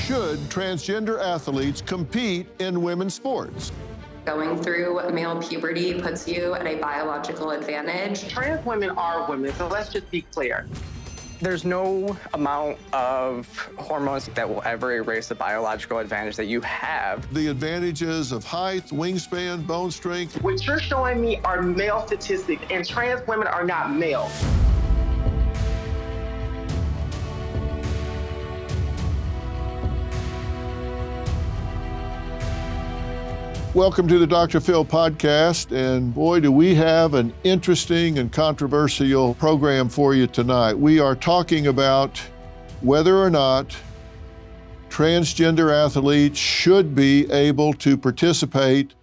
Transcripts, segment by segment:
should transgender athletes compete in women's sports? Going through male puberty puts you at a biological advantage. Trans women are women, so let's just be clear. There's no amount of hormones that will ever erase the biological advantage that you have. The advantages of height, wingspan, bone strength. What you're showing me are male statistics, and trans women are not male. Welcome to the Dr. Phil podcast, and boy, do we have an interesting and controversial program for you tonight. We are talking about whether or not transgender athletes should be able to participate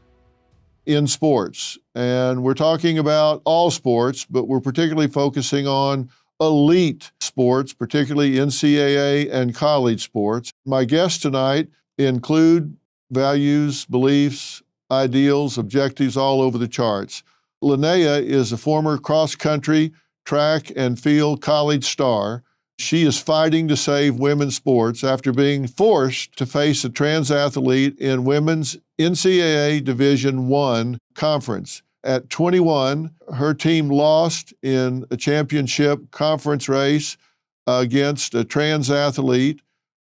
in sports. And we're talking about all sports, but we're particularly focusing on elite sports, particularly NCAA and college sports. My guests tonight include values, beliefs, ideals, objectives all over the charts. Linnea is a former cross-country, track and field college star. She is fighting to save women's sports after being forced to face a trans athlete in women's NCAA Division I conference. At 21, her team lost in a championship conference race against a trans athlete.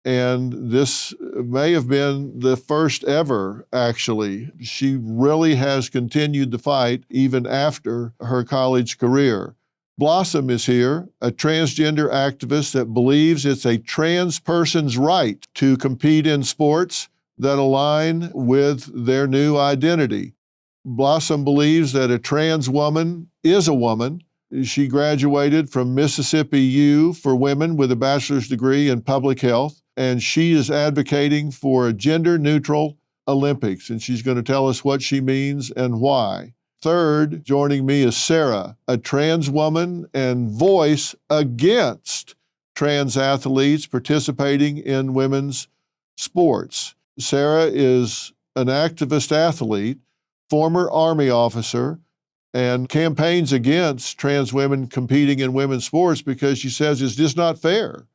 And this may have been the first ever, actually. She really has continued the fight even after her college career. Blossom is here, a transgender activist that believes it's a trans person's right to compete in sports that align with their new identity. Blossom believes that a trans woman is a woman. She graduated from Mississippi U for women with a bachelor's degree in public health. And she is advocating for a gender-neutral Olympics, and she's going to tell us what she means and why. Third, joining me is Sarah, a trans woman and voice against trans athletes participating in women's sports. Sarah is an activist athlete, former Army officer, and campaigns against trans women competing in women's sports because she says it's just not fair.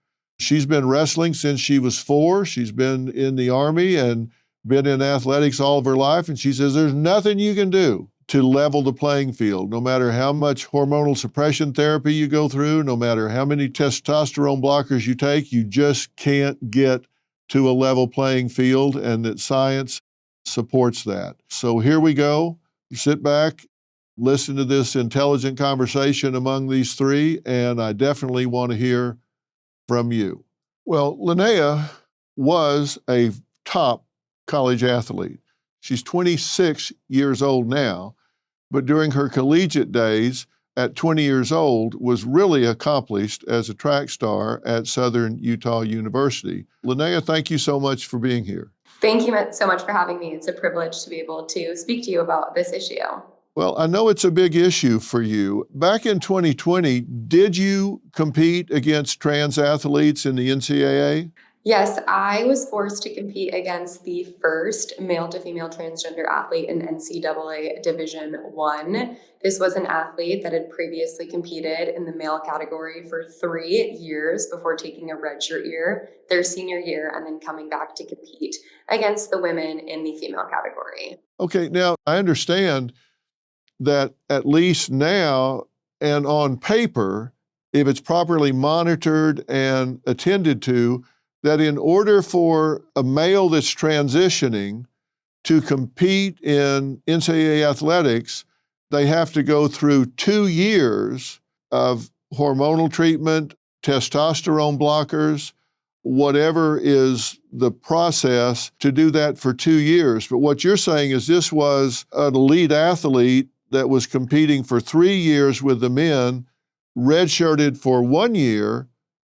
She's been wrestling since she was 4. She's been in the Army and been in athletics all of her life. And she says there's nothing you can do to level the playing field, no matter how much hormonal suppression therapy you go through, no matter how many testosterone blockers you take, you just can't get to a level playing field, and that science supports that. So here we go. Sit back, listen to this intelligent conversation among these three, and I definitely want to hear from you. Well, Linnea was a top college athlete. She's 26 years old now, but during her collegiate days at 20 years old was really accomplished as a track star at Southern Utah University. Linnea, thank you so much for being here. Thank you so much for having me. It's a privilege to be able to speak to you about this issue. Well, I know it's a big issue for you. Back in 2020, did you compete against trans athletes in the NCAA? Yes, I was forced to compete against the first male-to-female transgender athlete in NCAA Division I. This was an athlete that had previously competed in the male category for 3 years before taking a redshirt year, their senior year, and then coming back to compete against the women in the female category. Okay, now I understand that at least now and on paper, if it's properly monitored and attended to, that in order for a male that's transitioning to compete in NCAA athletics, they have to go through 2 years of hormonal treatment, testosterone blockers, whatever is the process to do that for 2 years. But what you're saying is this was an elite athlete that was competing for 3 years with the men, redshirted for 1 year,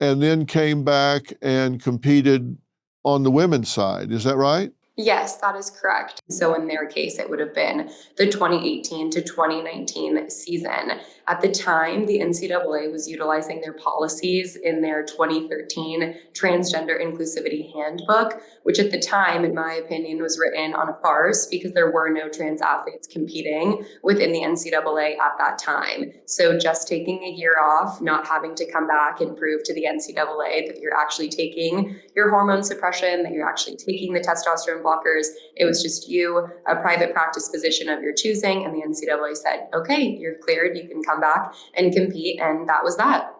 and then came back and competed on the women's side. Is that right? Yes, that is correct. So in their case, it would have been the 2018 to 2019 season. At the time, the NCAA was utilizing their policies in their 2013 Transgender Inclusivity Handbook, which at the time, in my opinion, was written on a farce because there were no trans athletes competing within the NCAA at that time. So just taking a year off, not having to come back and prove to the NCAA that you're actually taking your hormone suppression, that you're actually taking the testosterone blockers. It was just you, a private practice physician of your choosing, and the NCAA said, okay, you're cleared, you can come back and compete, and that was that.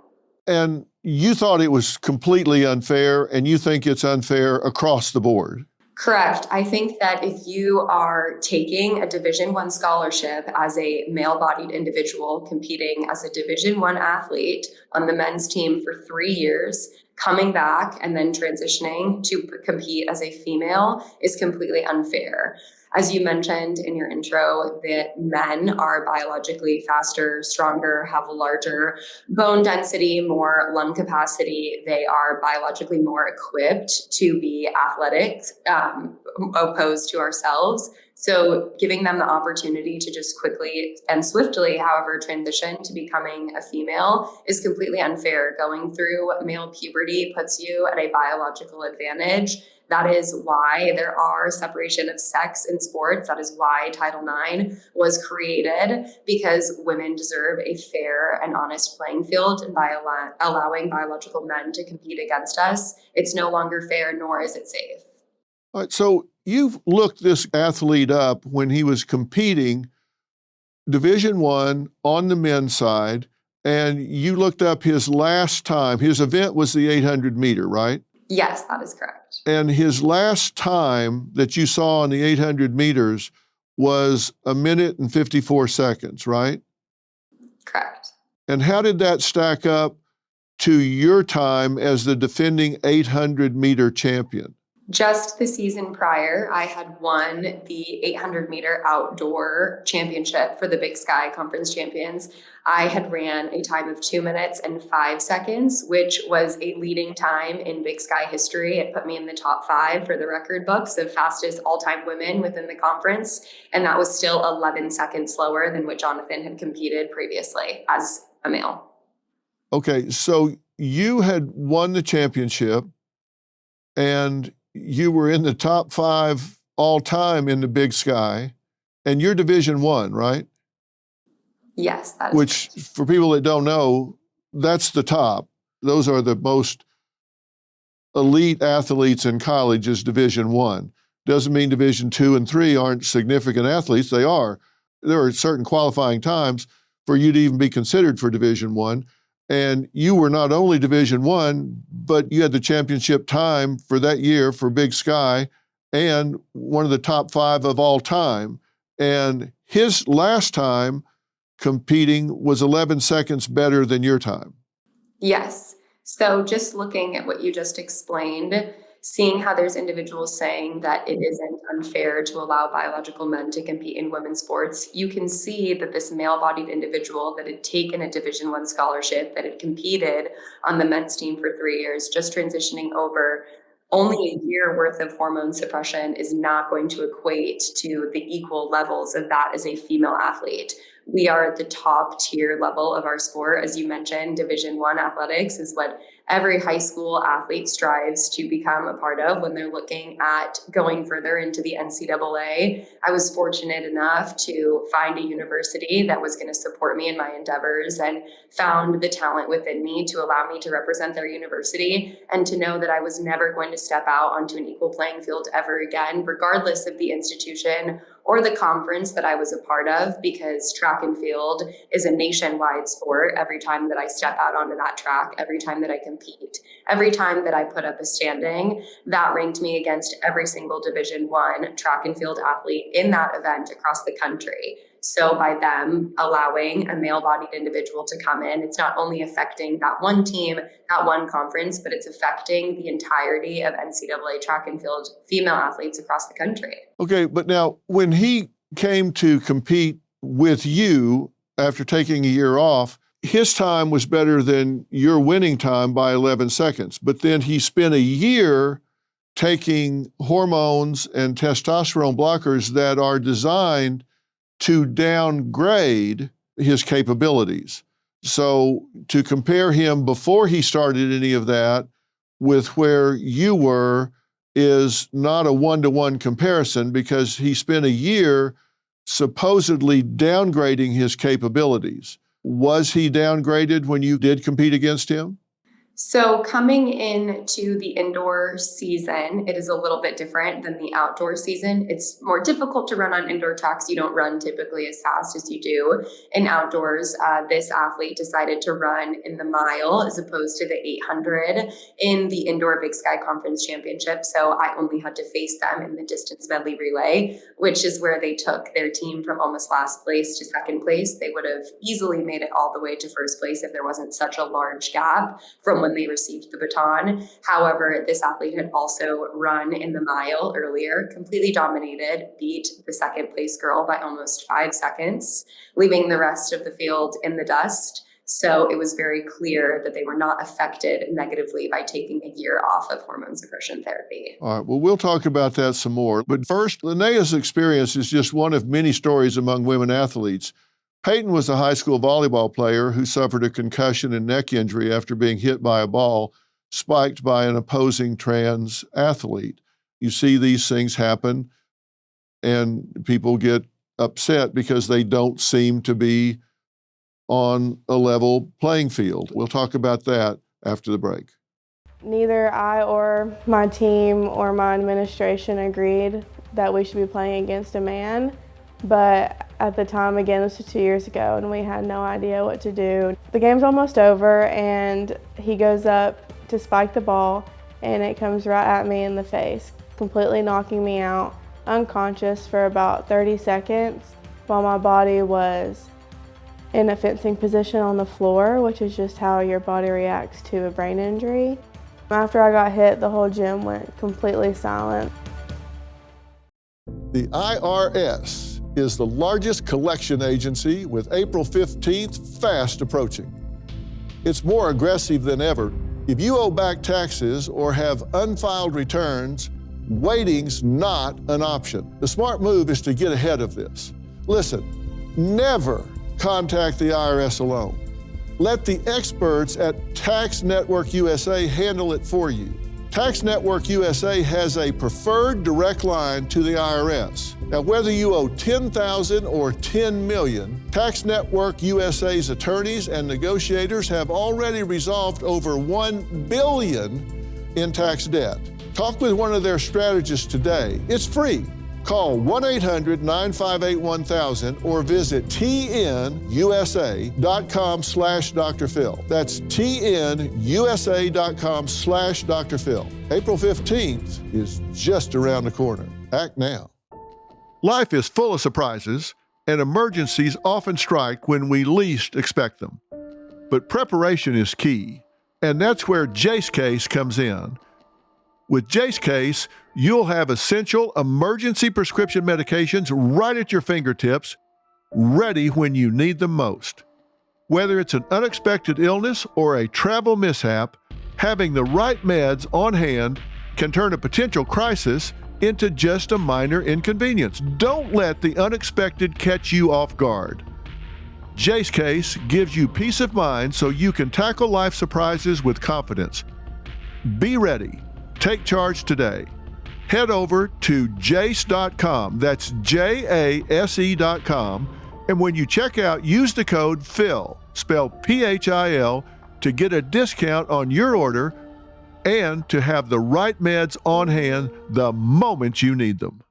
And you thought it was completely unfair, and you think it's unfair across the board. Correct. I think that if you are taking a Division I scholarship as a male-bodied individual competing as a Division I athlete on the men's team for 3 years, coming back and then transitioning to compete as a female is completely unfair. As you mentioned in your intro, that men are biologically faster, stronger, have a larger bone density, more lung capacity. They are biologically more equipped to be athletic, opposed to ourselves. So giving them the opportunity to just quickly and swiftly, however, transition to becoming a female is completely unfair. Going through male puberty puts you at a biological advantage. That is why there are separation of sex in sports. That is why Title IX was created, because women deserve a fair and honest playing field. And by allowing biological men to compete against us, it's no longer fair, nor is it safe. All right, so you've looked this athlete up when he was competing Division I on the men's side, and you looked up his last time. His event was the 800 meter, right? Yes, that is correct. And his last time that you saw on the 800 meters was 1 minute and 54 seconds, right? Correct. And how did that stack up to your time as the defending 800 meter champion? Just the season prior, I had won the 800 meter outdoor championship for the Big Sky Conference champions. I had ran a time of 2 minutes and 5 seconds, which was a leading time in Big Sky history. It put me in the top 5 for the record books of fastest all-time women within the conference. And that was still 11 seconds slower than what Jonathan had competed previously as a male. Okay, so you had won the championship and you were in the top 5 all time in the Big Sky, and you're Division I, right? Yes, that is Which, correct. for people that don't know, that's the top. Those are the most elite athletes in college is Division I. Doesn't mean Division II and III aren't significant athletes. They are. There are certain qualifying times for you to even be considered for Division I. And you were not only Division I, but you had the championship time for that year for Big Sky and one of the top 5 of all time. And his last time competing was 11 seconds better than your time. Yes. So just looking at what you just explained, seeing how there's individuals saying that it isn't unfair to allow biological men to compete in women's sports, you can see that this male-bodied individual that had taken a Division I scholarship, that had competed on the men's team for 3 years, just transitioning over, only a year worth of hormone suppression is not going to equate to the equal levels of that as a female athlete. We are at the top tier level of our sport. As you mentioned, Division I athletics is what every high school athlete strives to become a part of when they're looking at going further into the NCAA. I was fortunate enough to find a university that was going to support me in my endeavors and found the talent within me to allow me to represent their university, and to know that I was never going to step out onto an equal playing field ever again, regardless of the institution or the conference that I was a part of, because track and field is a nationwide sport. Every time that I step out onto that track, every time that I compete, every time that I put up a standing, that ranked me against every single Division I track and field athlete in that event across the country. So by them allowing a male-bodied individual to come in, it's not only affecting that one team, that one conference, but it's affecting the entirety of NCAA track and field female athletes across the country. Okay, but now when he came to compete with you after taking a year off, his time was better than your winning time by 11 seconds. But then he spent a year taking hormones and testosterone blockers that are designed to downgrade his capabilities. So to compare him before he started any of that with where you were is not a one-to-one comparison, because he spent a year supposedly downgrading his capabilities. Was he downgraded when you did compete against him? So coming into the indoor season, it is a little bit different than the outdoor season. It's more difficult to run on indoor tracks. You don't run typically as fast as you do in outdoors. This athlete decided to run in the mile as opposed to the 800 in the indoor Big Sky Conference Championship. So I only had to face them in the distance medley relay, which is where they took their team from almost last place to second place. They would have easily made it all the way to first place if there wasn't such a large gap from when they received the baton. However, this athlete had also run in the mile earlier, completely dominated, beat the second place girl by almost 5 seconds, leaving the rest of the field in the dust. So it was very clear that they were not affected negatively by taking a year off of hormone suppression therapy. All right, well, we'll talk about that some more. But first, Linnea's experience is just one of many stories among women athletes. Peyton was a high school volleyball player who suffered a concussion and neck injury after being hit by a ball spiked by an opposing trans athlete. You see these things happen, and people get upset because they don't seem to be on a level playing field. We'll talk about that after the break. Neither I or my team or my administration agreed that we should be playing against a man. But at the time, again, this was 2 years ago, and we had no idea what to do. The game's almost over, and he goes up to spike the ball, and it comes right at me in the face, completely knocking me out, unconscious for about 30 seconds, while my body was in a fencing position on the floor, which is just how your body reacts to a brain injury. After I got hit, the whole gym went completely silent. The IRS is the largest collection agency, with April 15th fast approaching. It's more aggressive than ever. If you owe back taxes or have unfiled returns, waiting's not an option. The smart move is to get ahead of this. Listen, never contact the IRS alone. Let the experts at Tax Network USA handle it for you. Tax Network USA has a preferred direct line to the IRS. Now, whether you owe $10,000 or $10 million, Tax Network USA's attorneys and negotiators have already resolved over $1 billion in tax debt. Talk with one of their strategists today. It's free. Call 1-800-958-1000 or visit tnusa.com/Dr. Phil. That's tnusa.com/Dr. Phil. April 15th is just around the corner. Act now. Life is full of surprises, and emergencies often strike when we least expect them. But preparation is key, and that's where Jace Case comes in. With Jace Case, you'll have essential emergency prescription medications right at your fingertips, ready when you need them most. Whether it's an unexpected illness or a travel mishap, having the right meds on hand can turn a potential crisis into just a minor inconvenience. Don't let the unexpected catch you off guard. Jace Case gives you peace of mind so you can tackle life surprises with confidence. Be ready. Take charge today. Head over to jace.com, that's JASE.com, and when you check out, use the code PHIL, spelled PHIL, to get a discount on your order and to have the right meds on hand the moment you need them.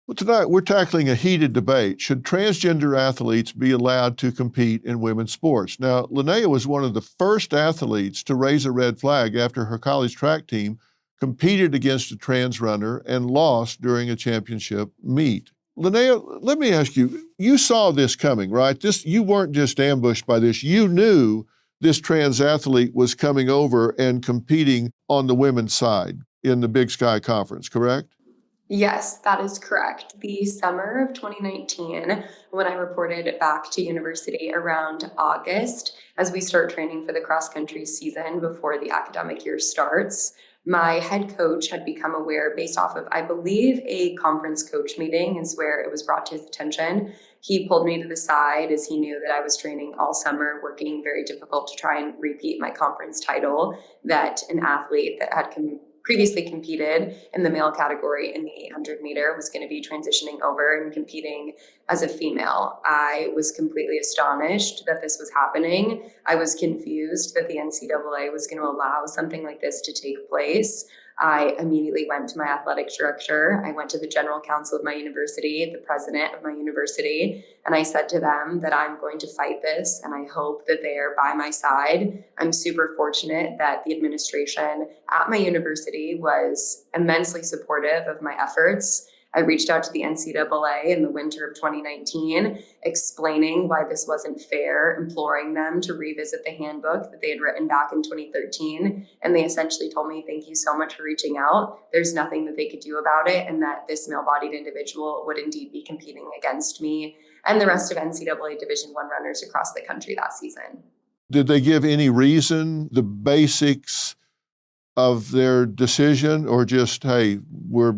Well, tonight we're tackling a heated debate. Should transgender athletes be allowed to compete in women's sports? Now, Linnea was one of the first athletes to raise a red flag after her college track team competed against a trans runner and lost during a championship meet. Linnea, let me ask you, you saw this coming, right? You weren't just ambushed by this. You knew this trans athlete was coming over and competing on the women's side in the Big Sky Conference, correct? Yes, that is correct. The summer of 2019, when I reported back to university around August, as we start training for the cross country season before the academic year starts, my head coach had become aware based off of, I believe, a conference coach meeting is where it was brought to his attention. He pulled me to the side as he knew that I was training all summer, working very difficult to try and repeat my conference title, that an athlete that had previously competed in the male category in the 800 meter was going to be transitioning over and competing as a female. I was completely astonished that this was happening. I was confused that the NCAA was going to allow something like this to take place. I immediately went to my athletic director. I went to the general counsel of my university, the president of my university, and I said to them that I'm going to fight this and I hope that they are by my side. I'm super fortunate that the administration at my university was immensely supportive of my efforts. I reached out to the NCAA in the winter of 2019, explaining why this wasn't fair, imploring them to revisit the handbook that they had written back in 2013. And they essentially told me, thank you so much for reaching out. There's nothing that they could do about it, and that this male-bodied individual would indeed be competing against me and the rest of NCAA Division I runners across the country that season. Did they give any reason, the basics of their decision, or just, hey, we're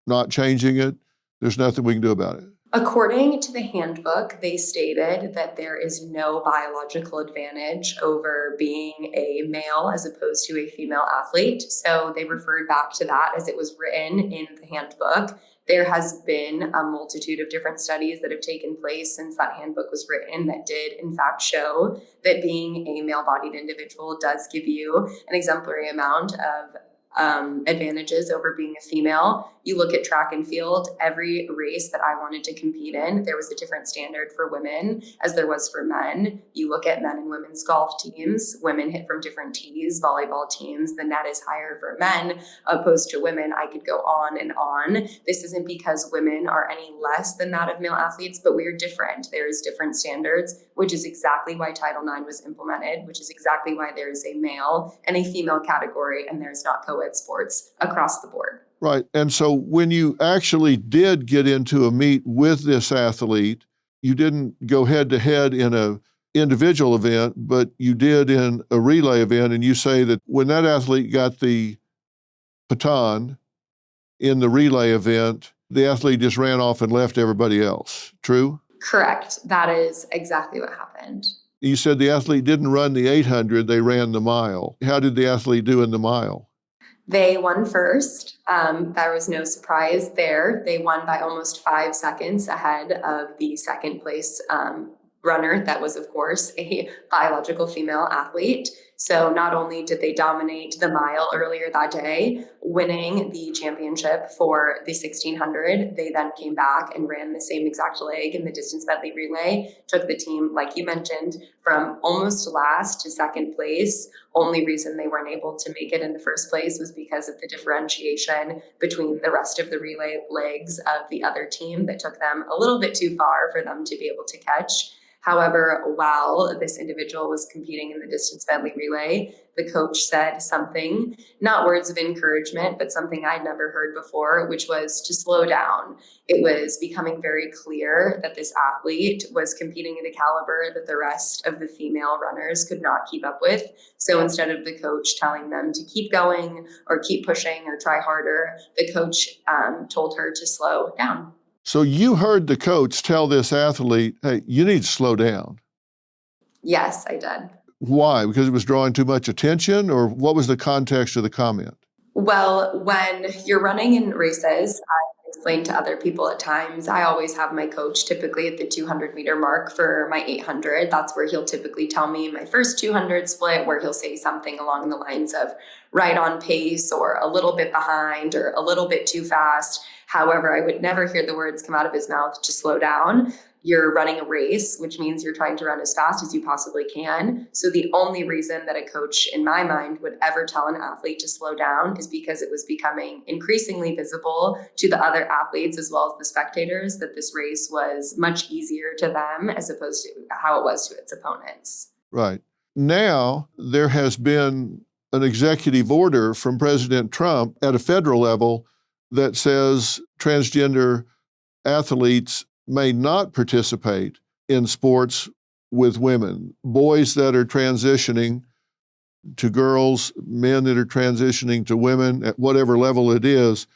not changing it, there's nothing we can do about it? According to the handbook, they stated that there is no biological advantage over being a male as opposed to a female athlete. So they referred back to that as it was written in the handbook. There has been a multitude of different studies that have taken place since that handbook was written that did in fact show that being a male-bodied individual does give you an exemplary amount of advantages over being a female. You look at track and field, every race that I wanted to compete in, there was a different standard for women as there was for men. You look at men and women's golf teams, women hit from different tees, volleyball teams, the net is higher for men opposed to women. I could go on and on. This isn't because women are any less than that of male athletes, but we're different. There's different standards, which is exactly why Title IX was implemented, which is exactly why there is a male and a female category, and there's not co-ed sports across the board. Right. And so when you actually did get into a meet with this athlete, you didn't go head to head in a individual event, but you did in a relay event. And you say that when that athlete got the baton in the relay event, the athlete just ran off and left everybody else. True? Correct. That is exactly what happened. You said the athlete didn't run the 800, they ran the mile. How did the athlete do in the mile? They won first. There was no surprise there. They won by almost 5 seconds ahead of the second place runner. That was, of course, a biological female athlete. So not only did they dominate the mile earlier that day, winning the championship for the 1600, they then came back and ran the same exact leg in the distance medley relay, took the team, like you mentioned, from almost last to second place. Only reason they weren't able to make it in the first place was because of the differentiation between the rest of the relay legs of the other team that took them a little bit too far for them to be able to catch. However, while this individual was competing in the distance medley relay, the coach said something, not words of encouragement, but something I'd never heard before, which was to slow down. It was becoming very clear that this athlete was competing at a caliber that the rest of the female runners could not keep up with. So instead of the coach telling them to keep going or keep pushing or try harder, the coach told her to slow down. So you heard the coach tell this athlete, hey, you need to slow down. Yes, I did. Why? Because it was drawing too much attention, or what was the context of the comment? Well, when you're running in races, I explain to other people at times, I always have my coach typically at the 200 meter mark for my 800. That's where he'll typically tell me my first 200 split, where he'll say something along the lines of right on pace or a little bit behind or a little bit too fast. However, I would never hear the words come out of his mouth to slow down. You're running a race, which means you're trying to run as fast as you possibly can. So the only reason that a coach, in my mind, would ever tell an athlete to slow down is because it was becoming increasingly visible to the other athletes as well as the spectators that this race was much easier to them as opposed to how it was to its opponents. Right. Now, there has been an executive order from President Trump at a federal level that says transgender athletes may not participate in sports with women. Boys that are transitioning to girls, men that are transitioning to women at whatever level it is,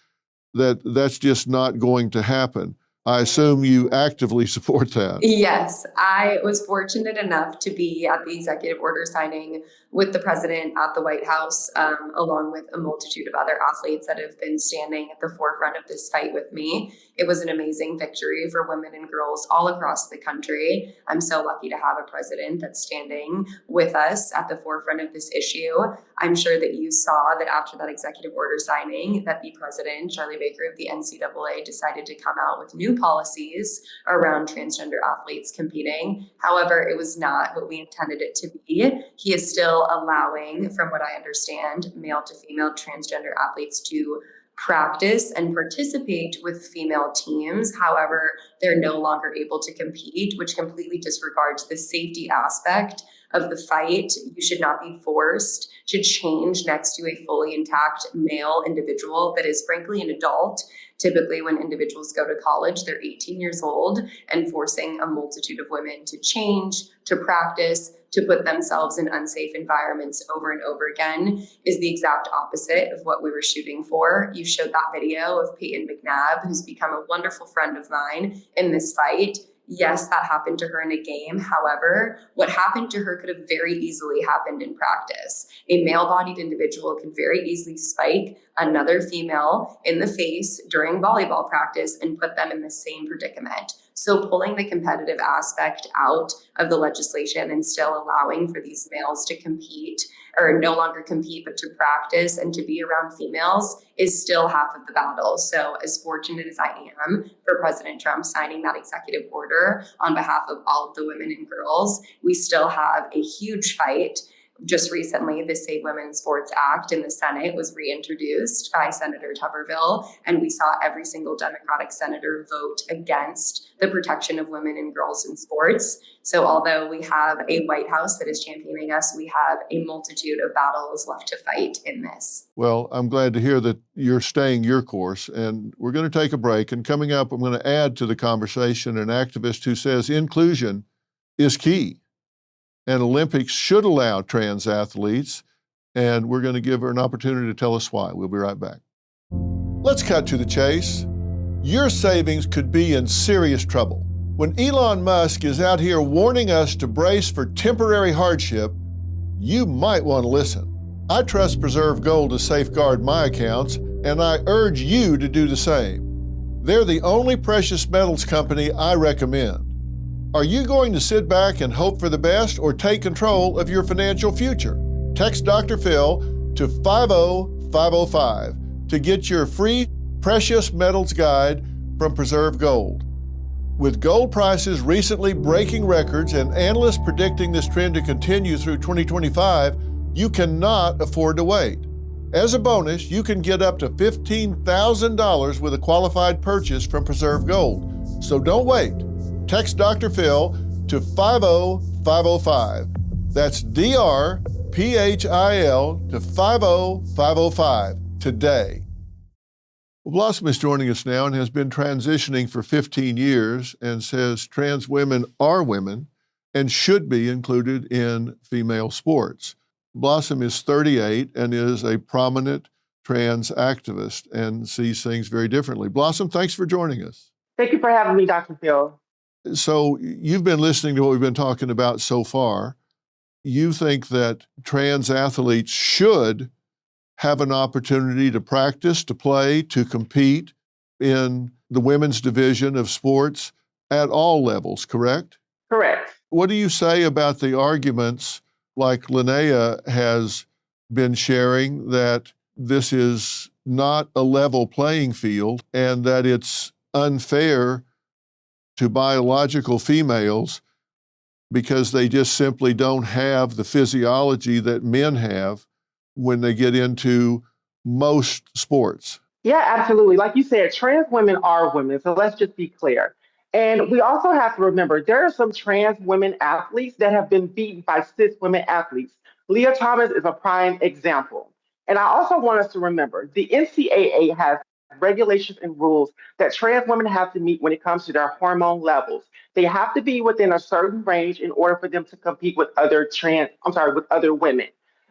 that's just not going to happen. I assume you actively support that. Yes, I was fortunate enough to be at the executive order signing with the president at the White House, along with a multitude of other athletes that have been standing at the forefront of this fight with me. It was an amazing victory for women and girls all across the country. I'm so lucky to have a president that's standing with us at the forefront of this issue. I'm sure that you saw that after that executive order signing, that the president, Charlie Baker of the NCAA, decided to come out with new policies around transgender athletes competing. However, it was not what we intended it to be. He is still allowing, from what I understand, male to female transgender athletes to practice and participate with female teams. However, they're no longer able to compete, which completely disregards the safety aspect of the fight. You should not be forced to change next to a fully intact male individual that is frankly an adult. Typically, when individuals go to college, they're 18 years old, and forcing a multitude of women to change, to practice, to put themselves in unsafe environments over and over again is the exact opposite of what we were shooting for. You showed that video of Peyton McNabb, who's become a wonderful friend of mine in this fight. Yes, that happened to her in a game. However, what happened to her could have very easily happened in practice. A male-bodied individual could very easily spike another female in the face during volleyball practice and put them in the same predicament. So pulling the competitive aspect out of the legislation and still allowing for these males to compete, or no longer compete, but to practice and to be around females is still half of the battle. So as fortunate as I am for President Trump signing that executive order on behalf of all of the women and girls, we still have a huge fight. Just recently, the Save Women's Sports Act in the Senate was reintroduced by Senator Tuberville, and we saw every single Democratic senator vote against the protection of women and girls in sports. So although we have a White House that is championing us, we have a multitude of battles left to fight in this. Well, I'm glad to hear that you're staying your course, and we're going to take a break. And coming up, I'm going to add to the conversation an activist who says inclusion is key. And Olympics should allow trans athletes, and we're going to give her an opportunity to tell us why. We'll be right back. Let's cut to the chase. Your savings could be in serious trouble. When Elon Musk is out here warning us to brace for temporary hardship, you might want to listen. I trust Preserve Gold to safeguard my accounts, and I urge you to do the same. They're the only precious metals company I recommend. Are you going to sit back and hope for the best or take control of your financial future? Text Dr. Phil to 50505 to get your free precious metals guide from Preserve Gold. With gold prices recently breaking records and analysts predicting this trend to continue through 2025, you cannot afford to wait. As a bonus, you can get up to $15,000 with a qualified purchase from Preserve Gold. So don't wait. Text Dr. Phil to 50505. That's DRPHIL to 50505 today. Well, Blossom is joining us now and has been transitioning for 15 years and says trans women are women and should be included in female sports. Blossom is 38 and is a prominent trans activist and sees things very differently. Blossom, thanks for joining us. Thank you for having me, Dr. Phil. So you've been listening to what we've been talking about so far. You think that trans athletes should have an opportunity to practice, to play, to compete in the women's division of sports at all levels, correct? Correct. What do you say about the arguments like Linnea has been sharing that this is not a level playing field and that it's unfair to biological females because they just simply don't have the physiology that men have when they get into most sports? Yeah, absolutely. Like you said, trans women are women. So let's just be clear. And we also have to remember there are some trans women athletes that have been beaten by cis women athletes. Leah Thomas is a prime example. And I also want us to remember the NCAA has regulations and rules that trans women have to meet when it comes to their hormone levels. They have to be within a certain range in order for them to compete with other with other women.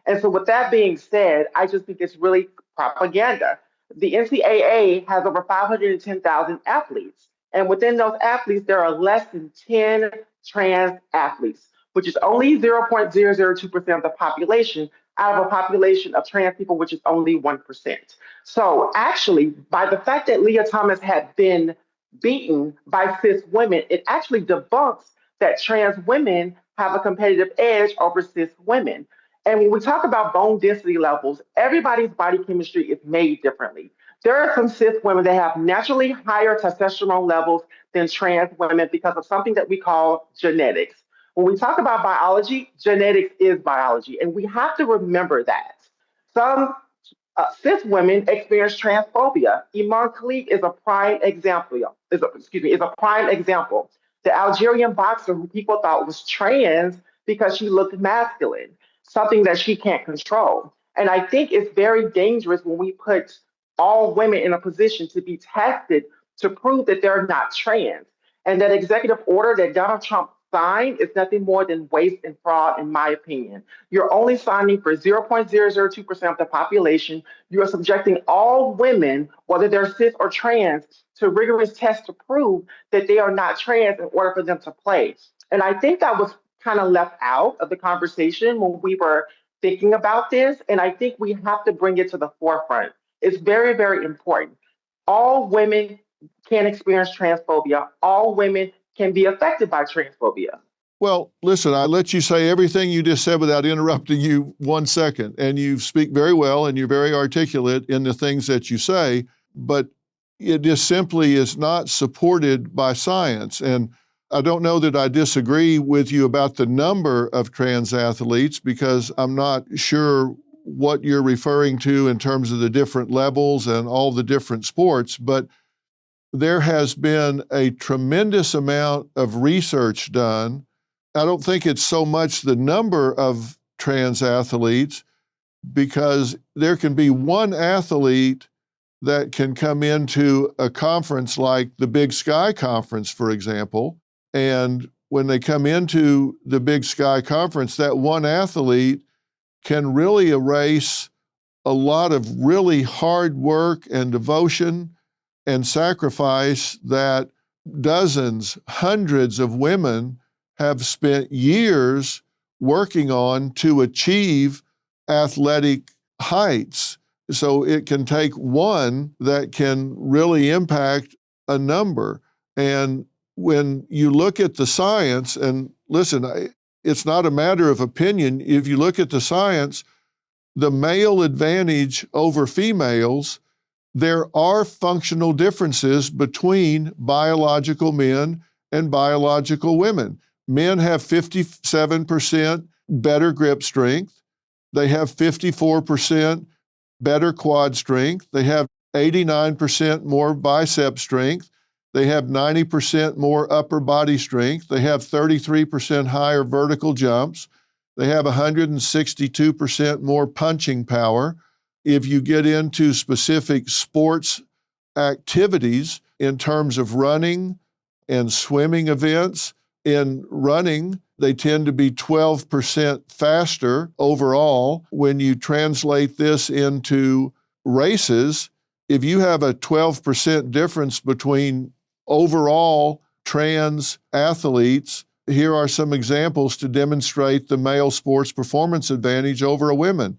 And so with that being said, I just think it's really propaganda. The NCAA has over 510,000 athletes. And within those athletes, there are less than 10 trans athletes, which is only 0.002% of the population out of a population of trans people, which is only 1%. So actually, by the fact that Leah Thomas had been beaten by cis women, it actually debunks that trans women have a competitive edge over cis women. And when we talk about bone density levels, everybody's body chemistry is made differently. There are some cis women that have naturally higher testosterone levels than trans women because of something that we call genetics. When we talk about biology, genetics is biology, and we have to remember that. Some cis women experience transphobia. Iman Khalid is a prime example. Is a prime example. The Algerian boxer who people thought was trans because she looked masculine, something that she can't control. And I think it's very dangerous when we put all women in a position to be tested to prove that they're not trans. And that executive order that Donald Trump signed is nothing more than waste and fraud, in my opinion. You're only signing for 0.002% of the population. You are subjecting all women, whether they're cis or trans, to rigorous tests to prove that they are not trans in order for them to play. And I think that was kind of left out of the conversation when we were thinking about this. And I think we have to bring it to the forefront. It's very, very important. All women can experience transphobia. All women can be affected by transphobia. Well, listen, I let you say everything you just said without interrupting you 1 second. And you speak very well and you're very articulate in the things that you say, but it just simply is not supported by science. And I don't know that I disagree with you about the number of trans athletes because I'm not sure what you're referring to in terms of the different levels and all the different sports, but there has been a tremendous amount of research done. I don't think it's so much the number of trans athletes because there can be one athlete that can come into a conference like the Big Sky Conference, for example. And when they come into the Big Sky Conference, that one athlete can really erase a lot of really hard work and devotion and sacrifice that dozens, hundreds of women have spent years working on to achieve athletic heights. So it can take one that can really impact a number. And when you look at the science, and listen, it's not a matter of opinion. If you look at the science, the male advantage over females, there are functional differences between biological men and biological women. Men have 57% better grip strength. They have 54% better quad strength. They have 89% more bicep strength. They have 90% more upper body strength. They have 33% higher vertical jumps. They have 162% more punching power. If you get into specific sports activities in terms of running and swimming events, in running, they tend to be 12% faster overall. When you translate this into races, if you have a 12% difference between overall trans athletes, here are some examples to demonstrate the male sports performance advantage over a woman.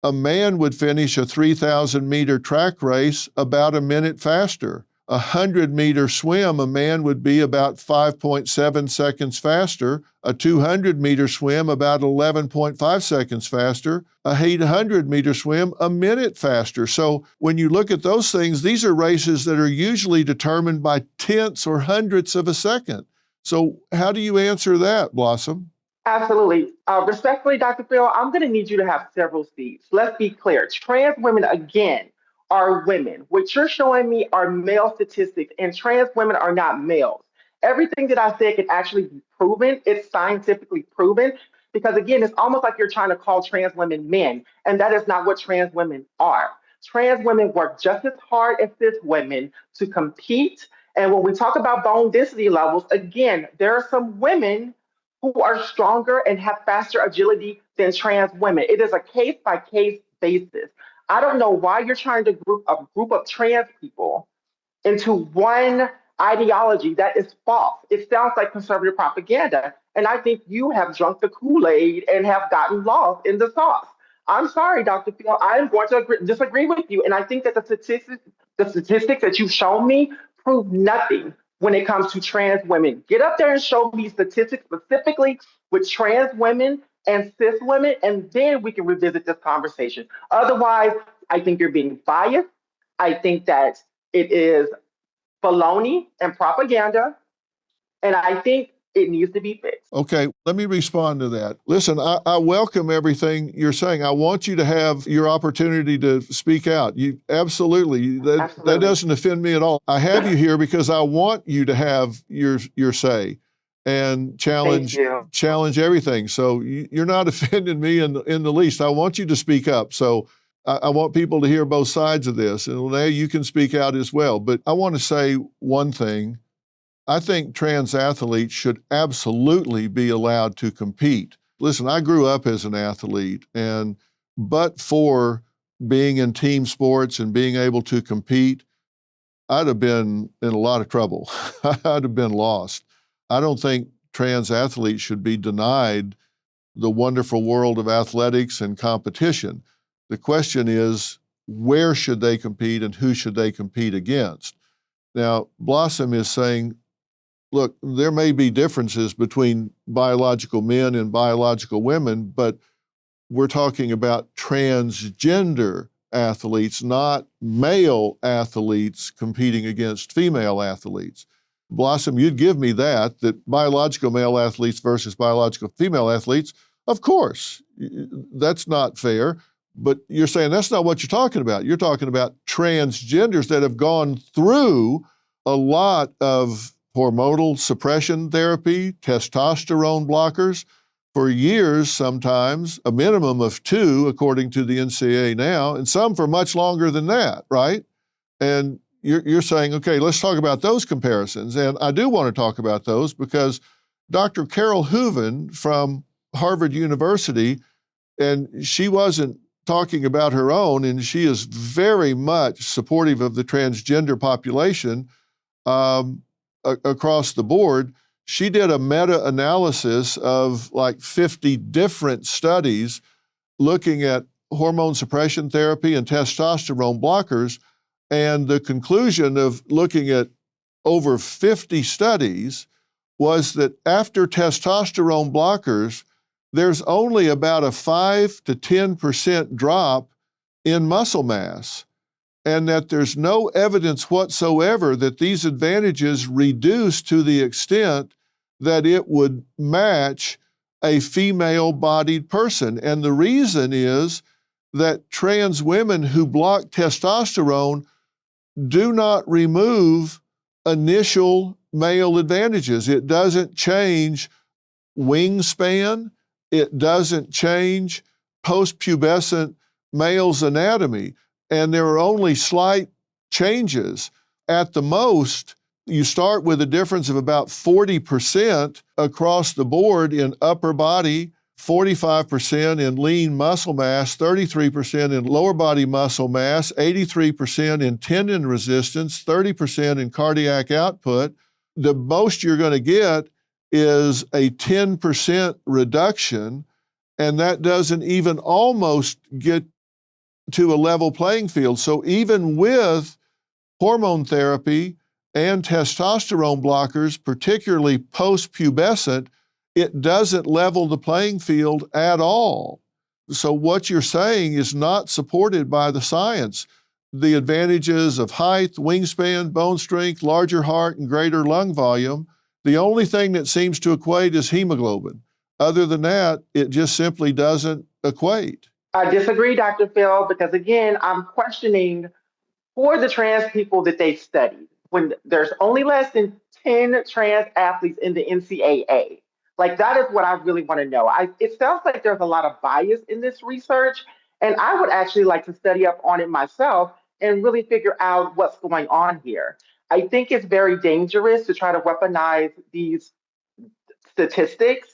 A man would finish a 3,000 meter track race about a minute faster. A 100-meter swim, a man would be about 5.7 seconds faster. A 200-meter swim, about 11.5 seconds faster. A 800-meter swim, a minute faster. So when you look at those things, these are races that are usually determined by tenths or hundredths of a second. So how do you answer that, Blossom? Absolutely. Respectfully, Dr. Phil, I'm going to need you to have several seats. Let's be clear. Trans women, again, are women. What you're showing me are male statistics, and trans women are not males. Everything that I said can actually be proven. It's scientifically proven because, again, it's almost like you're trying to call trans women men, and that is not what trans women are. Trans women work just as hard as cis women to compete. And when we talk about bone density levels, again, there are some women who are stronger and have faster agility than trans women. It is a case by case basis. I don't know why you're trying to group a group of trans people into one ideology that is false. It sounds like conservative propaganda. And I think you have drunk the Kool Aid and have gotten lost in the sauce. I'm sorry, Dr. Phil. I'm going to disagree with you. And I think that the statistics that you've shown me prove nothing when it comes to trans women. Get up there and show me statistics specifically with trans women and cis women, and then we can revisit this conversation. Otherwise, I think you're being biased. I think that it is baloney and propaganda, and I think it needs to be fixed. Okay, let me respond to that. Listen, I welcome everything you're saying. I want you to have your opportunity to speak out. You absolutely, that doesn't offend me at all. I have you here because I want you to have your say and challenge everything. So you're not offending me in the least. I want you to speak up. So I want people to hear both sides of this. And Lene, you can speak out as well. But I want to say one thing. I think trans athletes should absolutely be allowed to compete. Listen, I grew up as an athlete, but for being in team sports and being able to compete, I'd have been in a lot of trouble. I'd have been lost. I don't think trans athletes should be denied the wonderful world of athletics and competition. The question is, where should they compete and who should they compete against? Now, Blossom is saying, look, there may be differences between biological men and biological women, but we're talking about transgender athletes, not male athletes competing against female athletes. Blossom, you'd give me that biological male athletes versus biological female athletes, of course, that's not fair. But you're saying that's not what you're talking about. You're talking about transgenders that have gone through a lot of hormonal suppression therapy, testosterone blockers, for years sometimes, a minimum of 2, according to the NCAA now, and some for much longer than that, right? And you're saying, okay, let's talk about those comparisons. And I do want to talk about those because Dr. Carol Hooven from Harvard University, and she wasn't talking about her own, and she is very much supportive of the transgender population, across the board. She did a meta-analysis of like 50 different studies looking at hormone suppression therapy and testosterone blockers. And the conclusion of looking at over 50 studies was that after testosterone blockers, there's only about a 5 to 10% drop in muscle mass, and that there's no evidence whatsoever that these advantages reduce to the extent that it would match a female-bodied person. And the reason is that trans women who block testosterone do not remove initial male advantages. It doesn't change wingspan. It doesn't change post-pubescent male's anatomy. And there are only slight changes. At the most, you start with a difference of about 40% across the board in upper body, 45% in lean muscle mass, 33% in lower body muscle mass, 83% in tendon resistance, 30% in cardiac output. The most you're going to get is a 10% reduction, and that doesn't even almost get to a level playing field. So even with hormone therapy and testosterone blockers, particularly post-pubescent, it doesn't level the playing field at all. So what you're saying is not supported by the science. The advantages of height, wingspan, bone strength, larger heart, and greater lung volume, the only thing that seems to equate is hemoglobin. Other than that, it just simply doesn't equate. I disagree, Dr. Phil, because again, I'm questioning for the trans people that they studied when there's only less than 10 trans athletes in the NCAA. Like, that is what I really want to know. It sounds like there's a lot of bias in this research, and I would actually like to study up on it myself and really figure out what's going on here. I think it's very dangerous to try to weaponize these statistics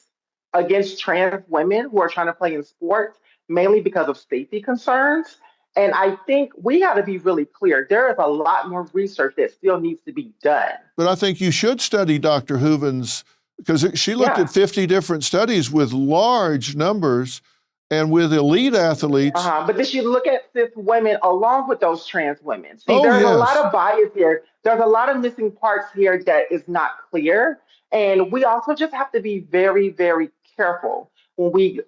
against trans women who are trying to play in sports, mainly because of safety concerns. And I think we got to be really clear. There is a lot more research that still needs to be done. But I think you should study Dr. Hooven's, because she looked Yeah. at 50 different studies with large numbers and with elite athletes. But then you look at cis women along with those trans women. See, Oh, there's a lot yes. of bias here. There's a lot of missing parts here that is not clear. And we also just have to be very, very careful when we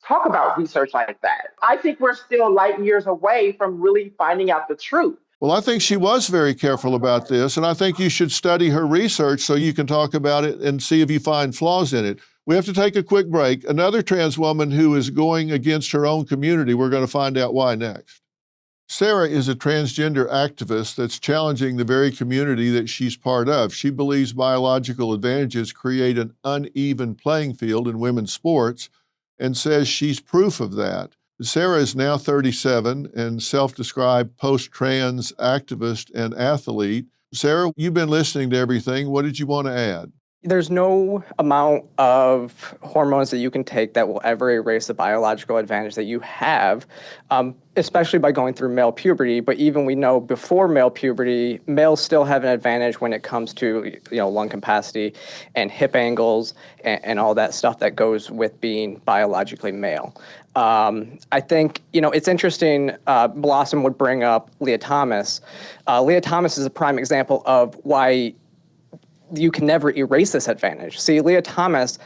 talk about research like that. I think we're still light years away from really finding out the truth. Well, I think she was very careful about this, and I think you should study her research so you can talk about it and see if you find flaws in it. We have to take a quick break. Another trans woman who is going against her own community, we're going to find out why next. Sarah is a transgender activist that's challenging the very community that she's part of. She believes biological advantages create an uneven playing field in women's sports and says she's proof of that. Sarah is now 37 and self-described post-trans activist and athlete. Sarah, you've been listening to everything. What did you want to add? There's no amount of hormones that you can take that will ever erase the biological advantage that you have, especially by going through male puberty. But even we know before male puberty, males still have an advantage when it comes to lung capacity and hip angles and all that stuff that goes with being biologically male. I think, it's interesting, Blossom would bring up Leah Thomas. Leah Thomas is a prime example of why you can never erase this advantage. See, Leah Thomas,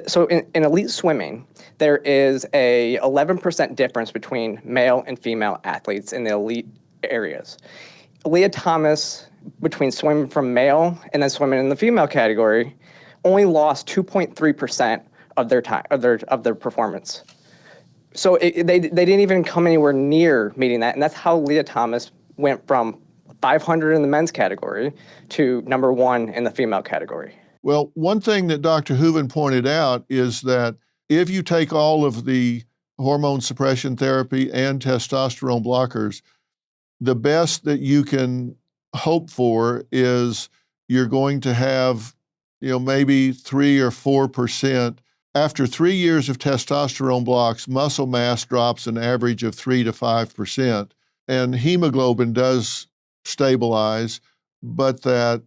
so in elite swimming, there is a 11% difference between male and female athletes in the elite areas. Leah Thomas, between swimming from male and then swimming in the female category, only lost 2.3% of their time, of their performance. So they didn't even come anywhere near meeting that, and that's how Leah Thomas went from 500 in the men's category to number 1 in the female category. Well, one thing that Dr. Hooven pointed out is that if you take all of the hormone suppression therapy and testosterone blockers, the best that you can hope for is you're going to have, maybe 3 or 4%. After 3 years of testosterone blocks, muscle mass drops an average of 3 to 5%, and hemoglobin does stabilize, but that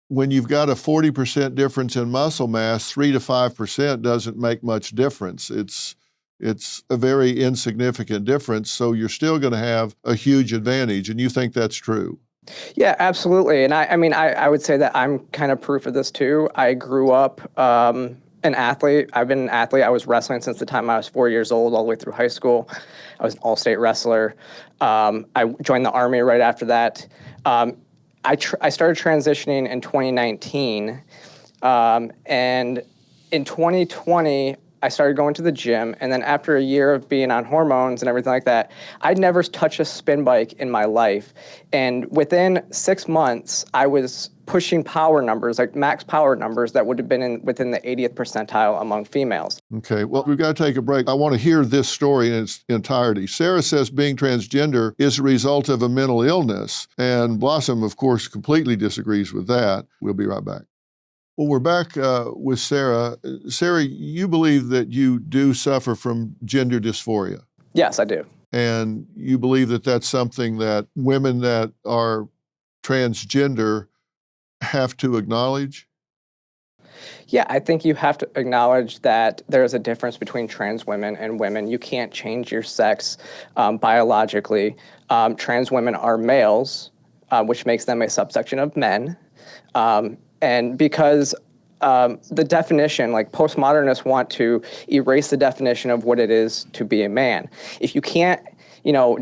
when you've got a 40% difference in muscle mass, 3 to 5% doesn't make much difference. It's a very insignificant difference, so you're still going to have a huge advantage, and you think that's true. Yeah, absolutely. And I would say that I'm kind of proof of this too. I grew up an athlete. I've been an athlete. I was wrestling since the time I was 4 years old, all the way through high school. I was an all-state wrestler. I joined the Army right after that. I started transitioning in 2019, and in 2020, I started going to the gym, and then after a year of being on hormones and everything like that, I'd never touched a spin bike in my life. And within 6 months, I was pushing power numbers, like max power numbers that would have been within the 80th percentile among females. Okay, well, we've got to take a break. I want to hear this story in its entirety. Sarah says being transgender is a result of a mental illness, and Blossom, of course, completely disagrees with that. We'll be right back. Well, we're back with Sarah. Sarah, you believe that you do suffer from gender dysphoria. Yes, I do. And you believe that that's something that women that are transgender have to acknowledge? Yeah, I think you have to acknowledge that there is a difference between trans women and women. You can't change your sex biologically. Trans women are males, which makes them a subsection of men. And because the definition, like postmodernists want to erase the definition of what it is to be a man. If you can't,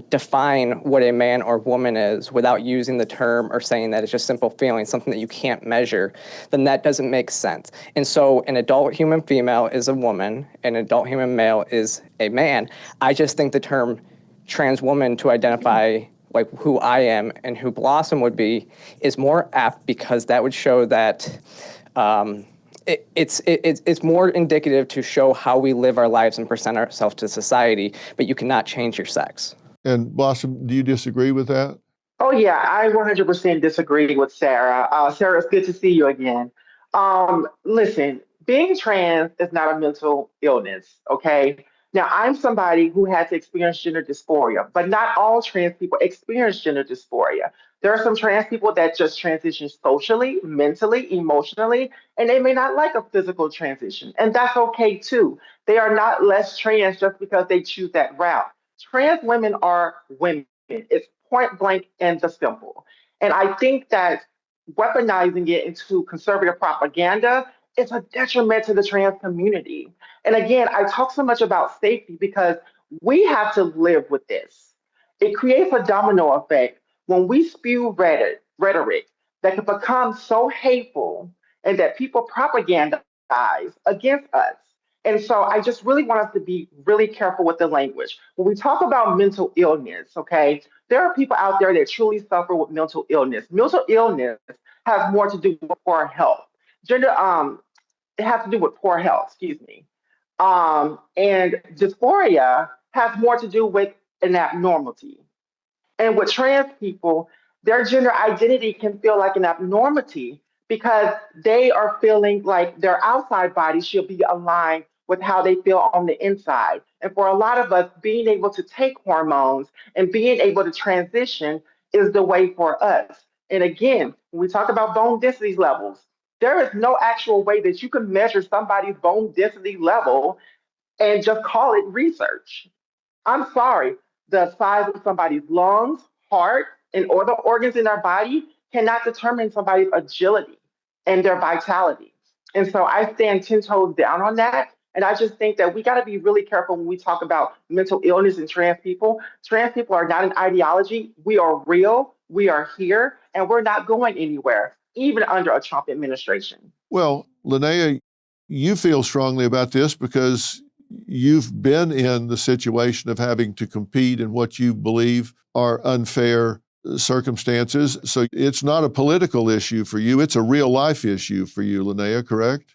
define what a man or woman is without using the term or saying that it's just simple feeling, something that you can't measure, then that doesn't make sense. And so an adult human female is a woman, an adult human male is a man. I just think the term trans woman to identify like who I am and who Blossom would be is more apt, because that would show that it's more indicative to show how we live our lives and present ourselves to society, but you cannot change your sex. And Blossom, do you disagree with that? Oh, yeah, I 100% disagree with Sarah. Sarah, it's good to see you again. Listen, being trans is not a mental illness, okay? Now, I'm somebody who had to experience gender dysphoria, but not all trans people experience gender dysphoria. There are some trans people that just transition socially, mentally, emotionally, and they may not like a physical transition, and that's okay too. They are not less trans just because they choose that route. Trans women are women. It's point blank and the simple. And I think that weaponizing it into conservative propaganda is a detriment to the trans community. And again, I talk so much about safety because we have to live with this. It creates a domino effect when we spew rhetoric that can become so hateful and that people propagandize against us. And so I just really want us to be really careful with the language. When we talk about mental illness, okay, there are people out there that truly suffer with mental illness. Mental illness has more to do with poor health. Gender, it has to do with poor health, excuse me. And dysphoria has more to do with an abnormality. And with trans people, their gender identity can feel like an abnormality because they are feeling like their outside body should be aligned with how they feel on the inside. And for a lot of us, being able to take hormones and being able to transition is the way for us. And again, when we talk about bone density levels, there is no actual way that you can measure somebody's bone density level and just call it research. I'm sorry, the size of somebody's lungs, heart, and other organs in their body cannot determine somebody's agility and their vitality. And so I stand 10 toes down on that. And I just think that we got to be really careful when we talk about mental illness and trans people. Trans people are not an ideology. We are real. We are here, and we're not going anywhere, even under a Trump administration. Well, Linnea, you feel strongly about this because you've been in the situation of having to compete in what you believe are unfair circumstances. So it's not a political issue for you, it's a real life issue for you, Linnea, correct?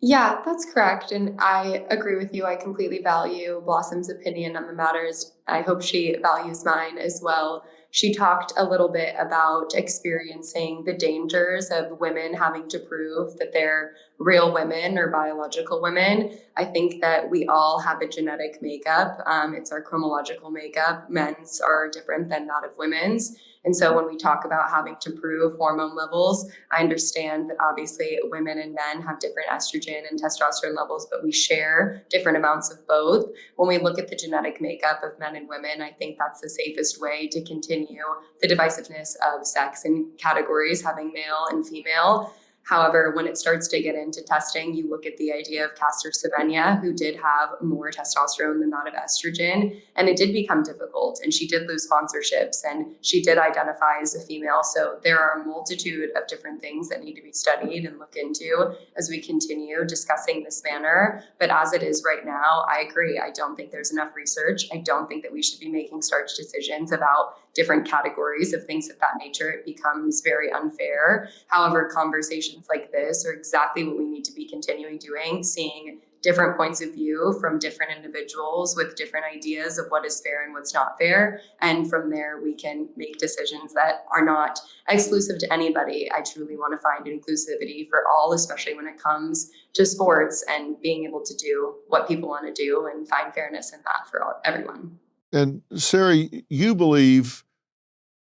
Yeah, that's correct. And I agree with you. I completely value Blossom's opinion on the matters. I hope she values mine as well. She talked a little bit about experiencing the dangers of women having to prove that they're real women or biological women. I think that we all have a genetic makeup. It's our chronological makeup. Men's are different than that of women's. And so when we talk about having to prove hormone levels, I understand that obviously women and men have different estrogen and testosterone levels, but we share different amounts of both. When we look at the genetic makeup of men and women, I think that's the safest way to continue the divisiveness of sex in categories, having male and female. However, when it starts to get into testing, you look at the idea of Caster Semenya, who did have more testosterone than that of estrogen, and it did become difficult, and she did lose sponsorships, and she did identify as a female. So there are a multitude of different things that need to be studied and looked into as we continue discussing this manner. But as it is right now, I agree. I don't think there's enough research. I don't think that we should be making starch decisions about different categories of things of that nature. It becomes very unfair. However, conversations like this are exactly what we need to be continuing doing, seeing different points of view from different individuals with different ideas of what is fair and what's not fair. And from there, we can make decisions that are not exclusive to anybody. I truly want to find inclusivity for all, especially when it comes to sports and being able to do what people want to do and find fairness in that for everyone. And Sarah, you believe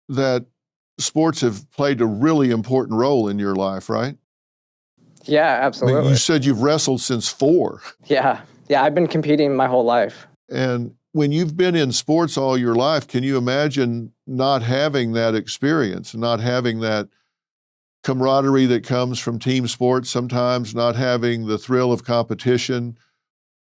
that sports have played a really important role in your life, right? Yeah, I mean, absolutely. you said you've wrestled since 4. Yeah, I've been competing my whole life. And when you've been in sports all your life, can you imagine not having that experience, not having that camaraderie that comes from team sports sometimes, not having the thrill of competition,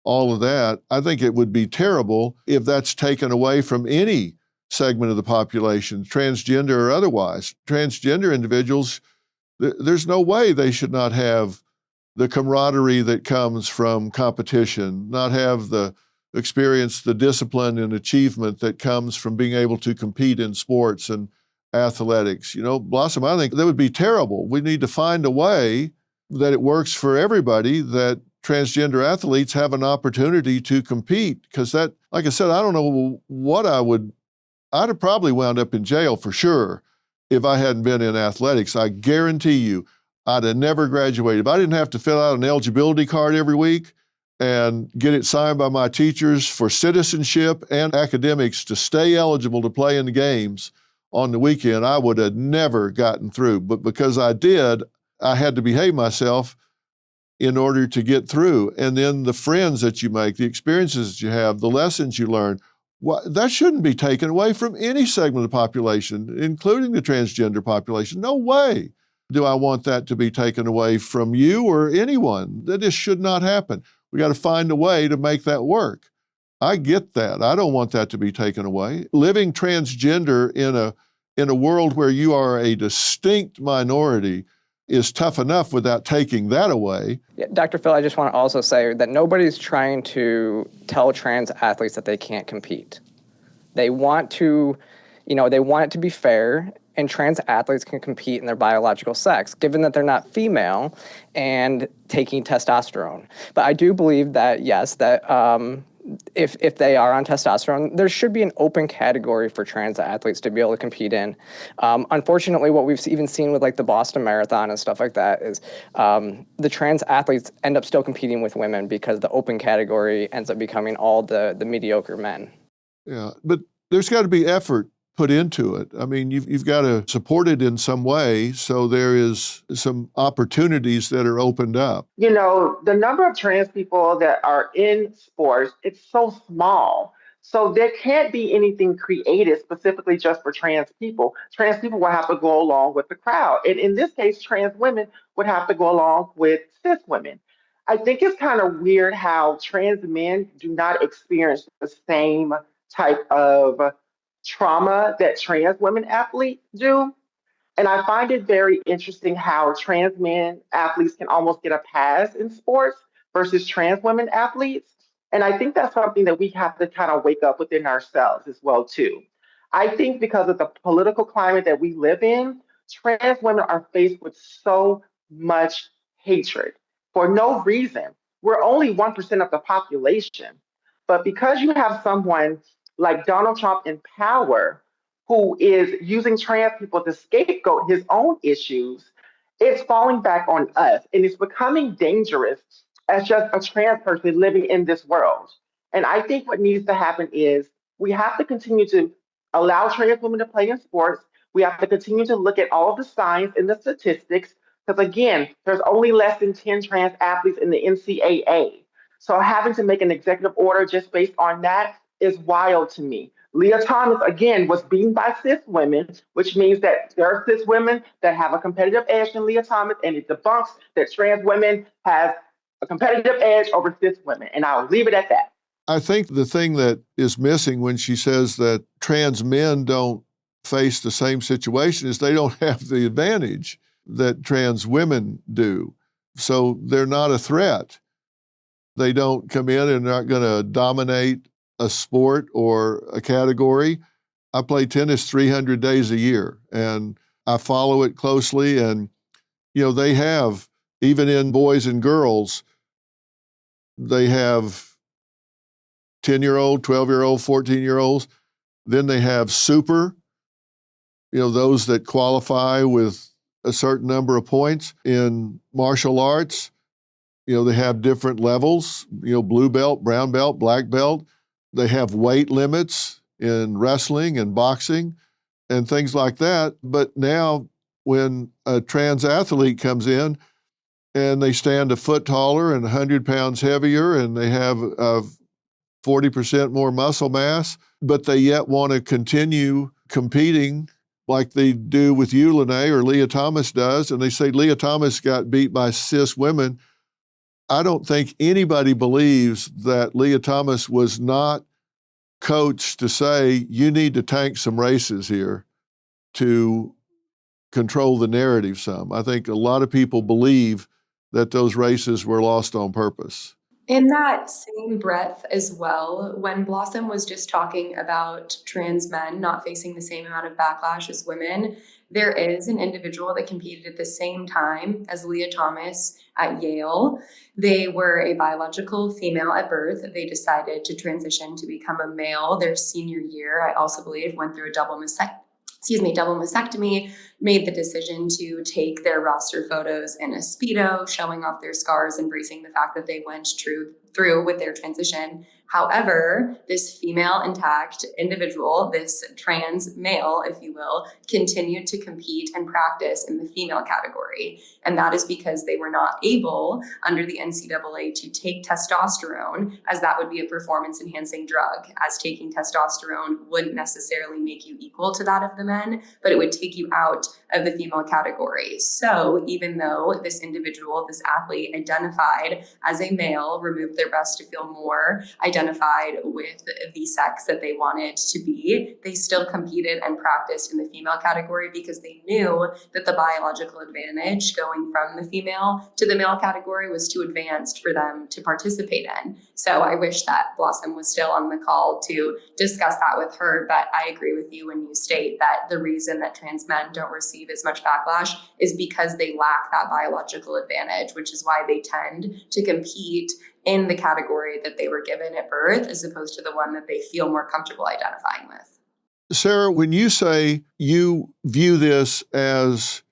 all of that? I think it would be terrible if that's taken away from any segment of the population, transgender or otherwise. Transgender individuals, there's no way they should not have the camaraderie that comes from competition, not have the experience, the discipline and achievement that comes from being able to compete in sports and athletics. You know, Blossom, I think that would be terrible. We need to find a way that it works for everybody, that transgender athletes have an opportunity to compete. Because that, like I said, I don't know what I'd have probably wound up in jail for sure if I hadn't been in athletics. I guarantee you, I'd have never graduated. If I didn't have to fill out an eligibility card every week and get it signed by my teachers for citizenship and academics to stay eligible to play in the games on the weekend, I would have never gotten through. But because I did, I had to behave myself in order to get through. And then the friends that you make, the experiences that you have, the lessons you learn, that shouldn't be taken away from any segment of the population, including the transgender population. No way do I want that to be taken away from you or anyone. That just should not happen. We got to find a way to make that work. I get that. I don't want that to be taken away. Living transgender in a world where you are a distinct minority is tough enough without taking that away. Yeah, Dr. Phil, I just want to also say that nobody's trying to tell trans athletes that they can't compete. They want to, they want it to be fair, and trans athletes can compete in their biological sex, given that they're not female and taking testosterone. But I do believe that, yes, that if they are on testosterone, there should be an open category for trans athletes to be able to compete in. Unfortunately, what we've even seen with like the Boston Marathon and stuff like that is the trans athletes end up still competing with women because the open category ends up becoming all the mediocre men. Yeah, but there's got to be effort put into it. I mean, you've got to support it in some way, so there is some opportunities that are opened up. The number of trans people that are in sports, it's so small. So there can't be anything created specifically just for trans people. Trans people will have to go along with the crowd. And in this case, trans women would have to go along with cis women. I think it's kind of weird how trans men do not experience the same type of trauma that trans women athletes do. And I find it very interesting how trans men athletes can almost get a pass in sports versus trans women athletes. And I think that's something that we have to kind of wake up within ourselves as well too. I think because of the political climate that we live in, trans women are faced with so much hatred for no reason. We're only 1% of the population. But because you have someone like Donald Trump in power who is using trans people to scapegoat his own issues, it's falling back on us. And it's becoming dangerous as just a trans person living in this world. And I think what needs to happen is we have to continue to allow trans women to play in sports. We have to continue to look at all of the science and the statistics. Because again, there's only less than 10 trans athletes in the NCAA. So having to make an executive order just based on that is wild to me. Leah Thomas, again, was beaten by cis women, which means that there are cis women that have a competitive edge in Leah Thomas, and it debunks that trans women have a competitive edge over cis women. And I'll leave it at that. I think the thing that is missing when she says that trans men don't face the same situation is they don't have the advantage that trans women do. So they're not a threat. They don't come in and are not going to dominate a sport or a category. I play tennis 300 days a year and I follow it closely. And, they have, even in boys and girls, they have 10-year-old, 12-year-old, 14-year-olds. Then they have super, those that qualify with a certain number of points. In martial arts, they have different levels, blue belt, brown belt, black belt. They have weight limits in wrestling and boxing and things like that. But now when a trans athlete comes in and they stand a foot taller and 100 pounds heavier and they have 40% more muscle mass, but they yet want to continue competing like they do with you, Lene, or Leah Thomas does, and they say Leah Thomas got beat by cis women, I don't think anybody believes that Leah Thomas was not coached to say, you need to tank some races here to control the narrative some. I think a lot of people believe that those races were lost on purpose. In that same breath as well, when Blossom was just talking about trans men not facing the same amount of backlash as women, there is an individual that competed at the same time as Leah Thomas at Yale. They were a biological female at birth. They decided to transition to become a male their senior year. I also believe went through a double double mastectomy, made the decision to take their roster photos in a Speedo, showing off their scars, embracing the fact that they went through with their transition. However, this female intact individual, this trans male, if you will, continued to compete and practice in the female category. And that is because they were not able, under the NCAA, to take testosterone, as that would be a performance enhancing drug, as taking testosterone wouldn't necessarily make you equal to that of the men, but it would take you out of the female category. So even though this individual, this athlete, identified as a male, removed their breast to feel more identified with the sex that they wanted to be, they still competed and practiced in the female category because they knew that the biological advantage going from the female to the male category was too advanced for them to participate in. So I wish that Blossom was still on the call to discuss that with her, but I agree with you when you state that the reason that trans men don't receive as much backlash is because they lack that biological advantage, which is why they tend to compete in the category that they were given at birth, as opposed to the one that they feel more comfortable identifying with. Sarah, when you say you view this as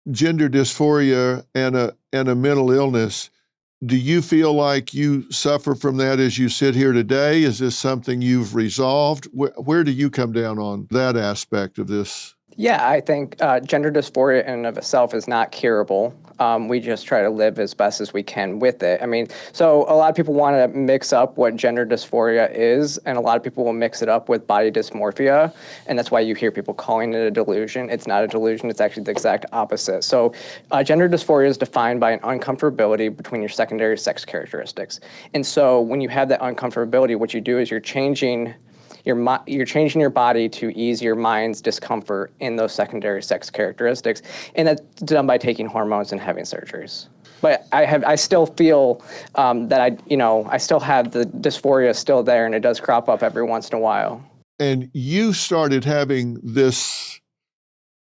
gender dysphoria and a mental illness, do you feel like you suffer from that as you sit here today? Is this something you've resolved? Where do you come down on that aspect of this? Yeah, I think gender dysphoria in and of itself is not curable. We just try to live as best as we can with it. I mean, so a lot of people want to mix up what gender dysphoria is, and a lot of people will mix it up with body dysmorphia, and that's why you hear people calling it a delusion. It's not a delusion, it's actually the exact opposite. So gender dysphoria is defined by an uncomfortability between your secondary sex characteristics. And so when you have that uncomfortability, what you do is you're changing your body to ease your mind's discomfort in those secondary sex characteristics, and that's done by taking hormones and having surgeries. But I still feel that I still have the dysphoria still there, and it does crop up every once in a while. And you started having this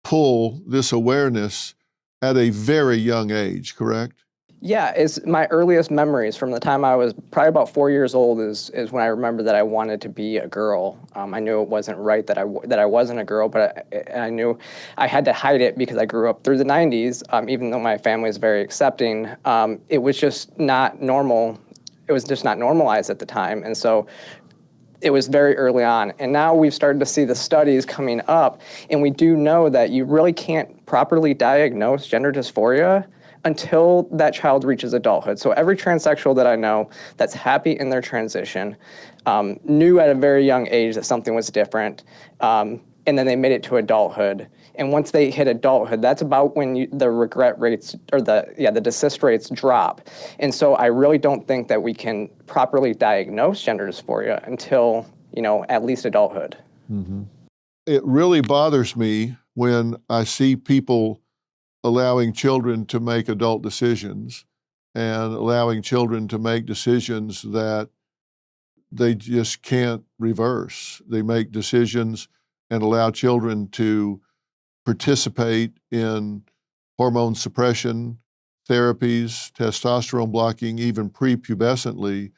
pull, this awareness at a very young age, correct? Yeah, it's my earliest memories from the time I was probably about 4 years old is when I remember that I wanted to be a girl. I knew it wasn't right that I wasn't a girl, but I knew I had to hide it because I grew up through the 90s. Even though my family was very accepting, it was just not normal. It was just not normalized at the time, and so it was very early on. And now we've started to see the studies coming up, and we do know that you really can't properly diagnose gender dysphoria until that child reaches adulthood. So every transsexual that I know that's happy in their transition knew at a very young age that something was different, and then they made it to adulthood. And once they hit adulthood, that's about when the regret rates or the desist rates drop. And so I really don't think that we can properly diagnose gender dysphoria until, at least adulthood. Mm-hmm. It really bothers me when I see people allowing children to make adult decisions and allowing children to make decisions that they just can't reverse. They make decisions and allow children to participate in hormone suppression therapies, testosterone blocking, even prepubescently,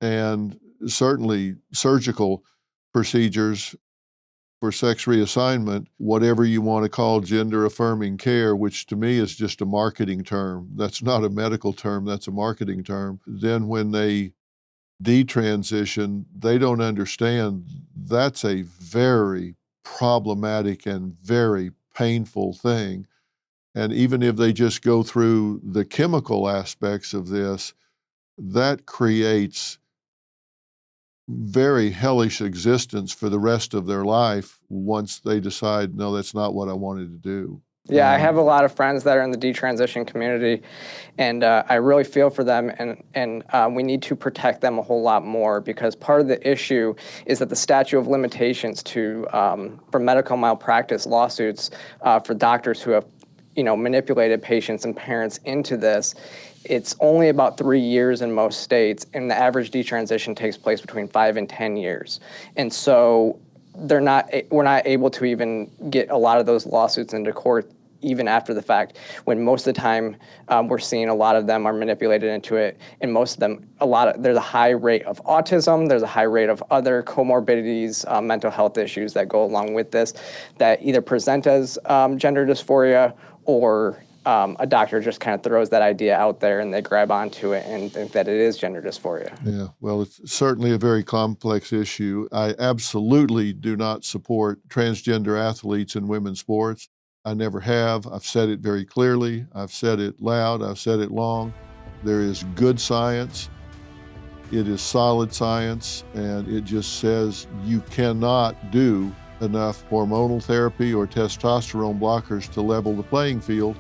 and certainly surgical procedures for sex reassignment, whatever you want to call gender affirming care, which to me is just a marketing term. That's not a medical term, that's a marketing term. Then when they detransition, they don't understand that's a very problematic and very painful thing. And even if they just go through the chemical aspects of this, that creates very hellish existence for the rest of their life once they decide, no, that's not what I wanted to do. Yeah, I have a lot of friends that are in the detransition community, and I really feel for them, and we need to protect them a whole lot more, because part of the issue is that the statute of limitations for medical malpractice lawsuits for doctors who have manipulated patients and parents into this, it's only about 3 years in most states, and the average detransition takes place between 5 and 10 years. And so we're not able to even get a lot of those lawsuits into court even after the fact, when most of the time we're seeing a lot of them are manipulated into it, and most of them, there's a high rate of autism, there's a high rate of other comorbidities, mental health issues that go along with this, that either present as gender dysphoria, or a doctor just kind of throws that idea out there and they grab onto it and think that it is gender dysphoria. Yeah, well, it's certainly a very complex issue. I absolutely do not support transgender athletes in women's sports. I never have. I've said it very clearly. I've said it loud. I've said it long. There is good science. It is solid science, and it just says you cannot do enough hormonal therapy or testosterone blockers to level the playing field,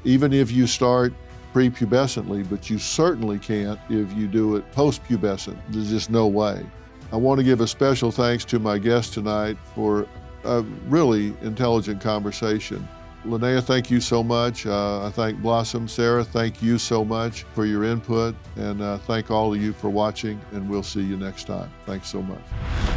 even if you start prepubescently, but you certainly can't if you do it post-pubescent. There's just no way. I want to give a special thanks to my guest tonight for a really intelligent conversation. Linnea, thank you so much. I thank Blossom. Sarah, thank you so much for your input, and thank all of you for watching, and we'll see you next time. Thanks so much.